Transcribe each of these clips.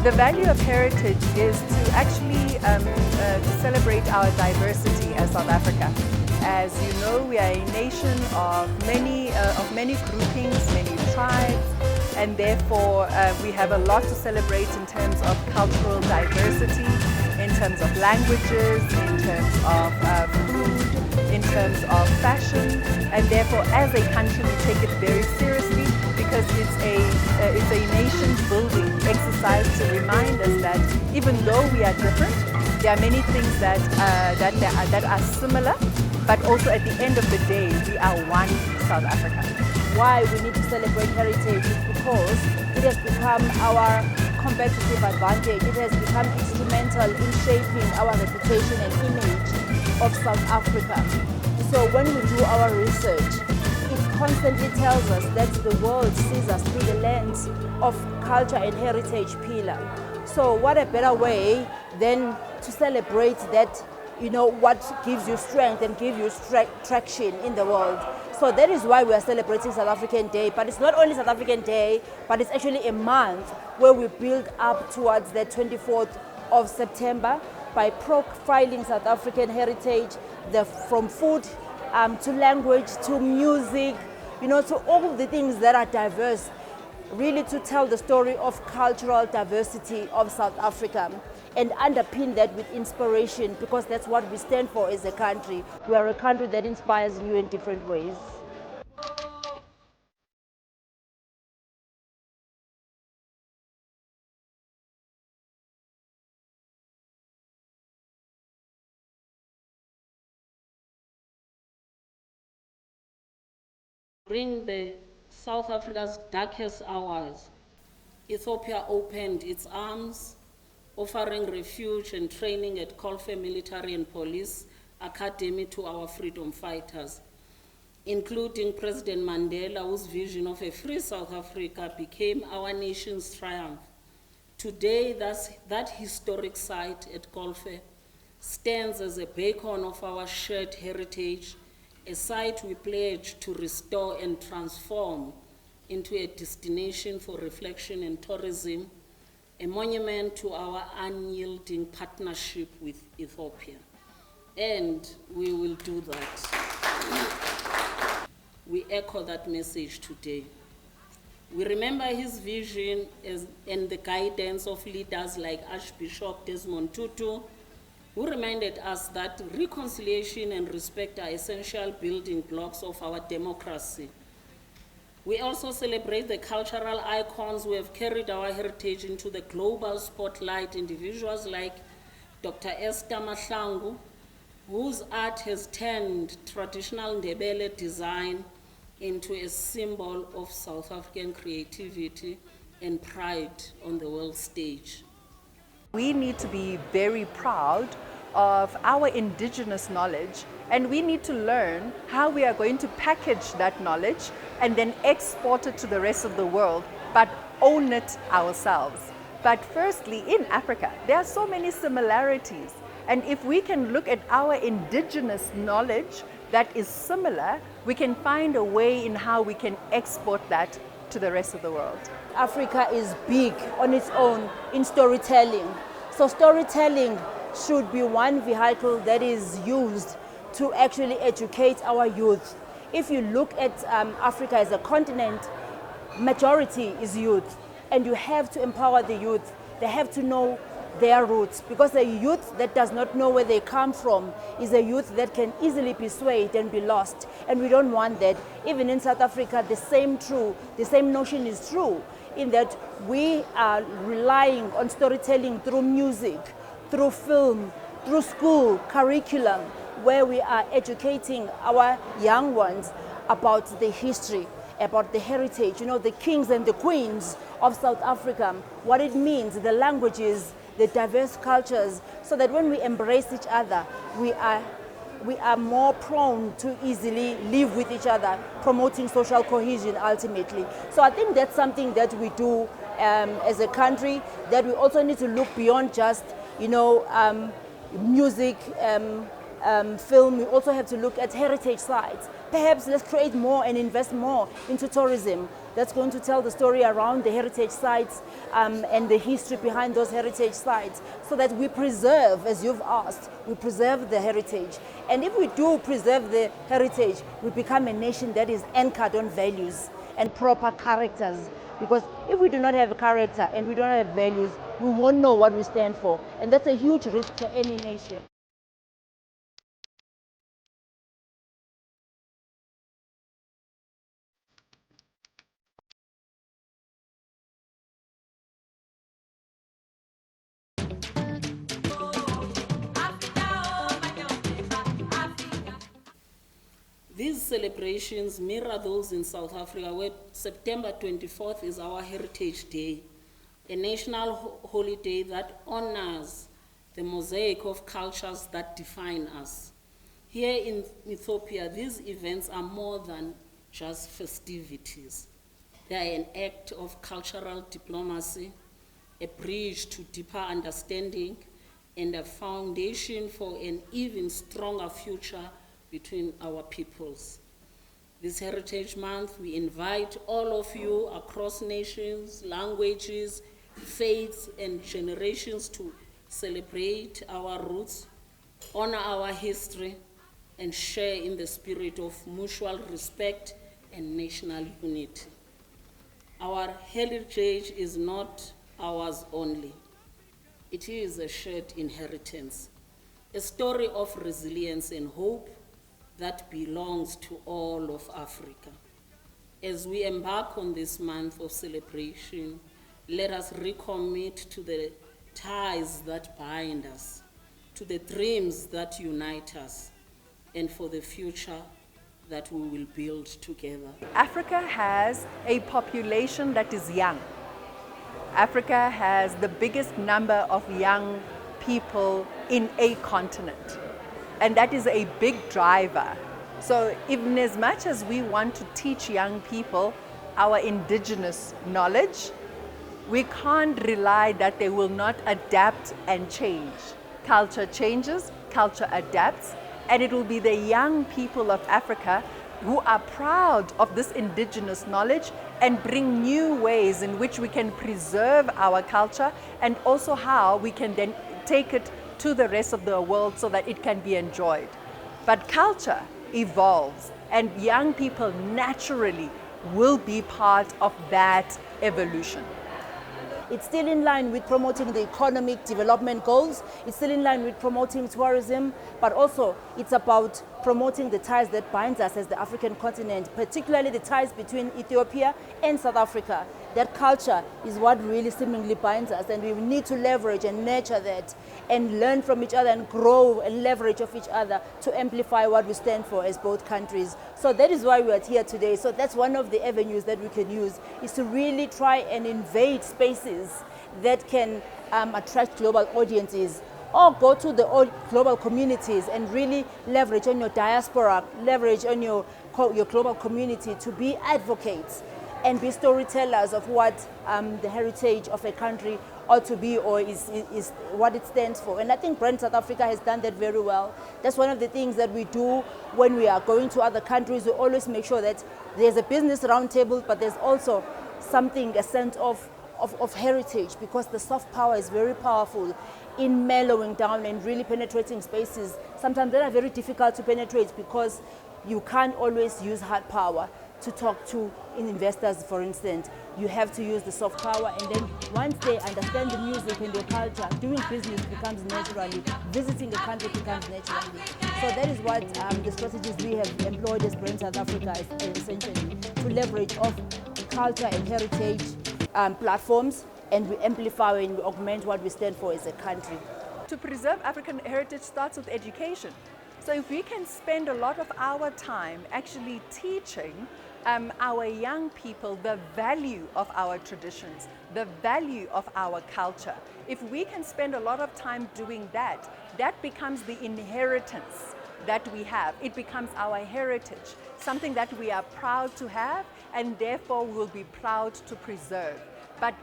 The value of heritage is to actually to celebrate our diversity as South Africa. As you know, we are a nation of many groupings, many tribes, and therefore we have a lot to celebrate in terms of cultural diversity, in terms of languages, in terms of food, in terms of fashion, and therefore as a country we take it very seriously because it's a nation-building exercise to remind us that even though we are different, there are many things that are similar, but also at the end of the day, we are one South Africa. Why we need to celebrate heritage is because it has become our competitive advantage. It has become instrumental in shaping our reputation and image of South Africa. So when we do our research, it constantly tells us that the world sees us through the lens of culture and heritage pillar. So what a better way than to celebrate that, you know, what gives you strength and gives you traction in the world. So that is why we are celebrating South African Day. But it's not only South African Day, but it's actually a month where we build up towards the 24th of September by profiling South African heritage, from food to language to music, you know, to all of the things that are diverse, really to tell the story of cultural diversity of South Africa and underpin that with inspiration, because that's what we stand for as a country. We are a country that inspires you in different ways. During the South Africa's darkest hours, Ethiopia opened its arms, offering refuge and training at Kolfe Military and Police Academy to our freedom fighters, including President Mandela, whose vision of a free South Africa became our nation's triumph. Today, that historic site at Kolfe stands as a beacon of our shared heritage, a site we pledge to restore and transform into a destination for reflection and tourism, a monument to our unyielding partnership with Ethiopia. And we will do that. We echo that message today. We remember his vision and the guidance of leaders like Archbishop Desmond Tutu, who reminded us that reconciliation and respect are essential building blocks of our democracy. We also celebrate the cultural icons who have carried our heritage into the global spotlight, individuals like Dr. Esther Mahlangu, whose art has turned traditional Ndebele design into a symbol of South African creativity and pride on the world stage. We need to be very proud of our indigenous knowledge, and we need to learn how we are going to package that knowledge and then export it to the rest of the world, but own it ourselves. But firstly, in Africa, there are so many similarities, and if we can look at our indigenous knowledge that is similar, we can find a way in how we can export that to the rest of the world. Africa is big on its own in storytelling. So storytelling should be one vehicle that is used to actually educate our youth. If you look at Africa as a continent, majority is youth, and you have to empower the youth. They have to know their roots, because a youth that does not know where they come from is a youth that can easily be swayed and be lost, and we don't want that. Even in South Africa, the same notion is true, in that we are relying on storytelling through music, through film, through school curriculum, where we are educating our young ones about the history, about the heritage, you know, the kings and the queens of South Africa, what it means, the languages, the diverse cultures, so that when we embrace each other, we are more prone to easily live with each other, promoting social cohesion ultimately. So I think that's something that we do as a country, that we also need to look beyond just, you know, music, film. We also have to look at heritage sites Perhaps let's create more and invest more into tourism that's going to tell the story around the heritage sites and the history behind those heritage sites, so that we preserve, as you've asked, we preserve the heritage. And if we do preserve the heritage, we become a nation that is anchored on values and proper characters. Because if we do not have a character and we don't have values, we won't know what we stand for. And that's a huge risk to any nation. These celebrations mirror those in South Africa, where September 24th is our Heritage Day, a national holiday that honors the mosaic of cultures that define us. Here in Ethiopia, these events are more than just festivities. They are an act of cultural diplomacy, a bridge to deeper understanding, and a foundation for an even stronger future between our peoples. This Heritage Month, we invite all of you across nations, languages, faiths, and generations to celebrate our roots, honor our history, and share in the spirit of mutual respect and national unity. Our heritage is not ours only. It is a shared inheritance, a story of resilience and hope that belongs to all of Africa. As we embark on this month of celebration, let us recommit to the ties that bind us, to the dreams that unite us, and for the future that we will build together. Africa has a population that is young. Africa has the biggest number of young people in a continent. And that is a big driver. So even as much as we want to teach young people our indigenous knowledge, we can't rely that they will not adapt and change. Culture changes, culture adapts, and it will be the young people of Africa who are proud of this indigenous knowledge and bring new ways in which we can preserve our culture, and also how we can then take it to the rest of the world so that it can be enjoyed. But culture evolves, and young people naturally will be part of that evolution. It's still in line with promoting the economic development goals. It's still in line with promoting tourism, but also it's about promoting the ties that binds us as the African continent, particularly the ties between Ethiopia and South Africa. That culture is what really seemingly binds us, and we need to leverage and nurture that and learn from each other and grow and leverage of each other to amplify what we stand for as both countries. So that is why we are here today. So that's one of the avenues that we can use, is to really try and invade spaces that can attract global audiences, or go to the global communities and really leverage on your diaspora, leverage on your global community to be advocates and be storytellers of what the heritage of a country ought to be, or is what it stands for. And I think Brand South Africa has done that very well. That's one of the things that we do when we are going to other countries. We always make sure that there's a business roundtable, but there's also something, a sense of heritage, because the soft power is very powerful in mellowing down and really penetrating spaces. Sometimes they are very difficult to penetrate because you can't always use hard power to talk to investors, for instance. You have to use the soft power, and then once they understand the music and the culture, doing business becomes naturally, visiting the country becomes naturally. So that is what the strategies we have employed as Brand South Africa is essentially to leverage off culture and heritage platforms, and we amplify and we augment what we stand for as a country. To preserve African heritage starts with education. So if we can spend a lot of our time actually teaching our young people the value of our traditions, the value of our culture, if we can spend a lot of time doing that, that becomes the inheritance that we have. It becomes our heritage, something that we are proud to have, and therefore will be proud to preserve. But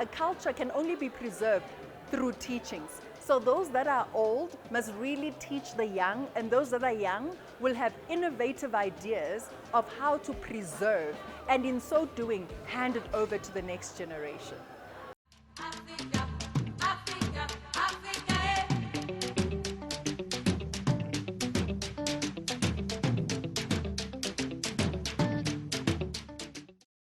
a culture can only be preserved through teachings. So those that are old must really teach the young, and those that are young will have innovative ideas of how to preserve, and in so doing, hand it over to the next generation.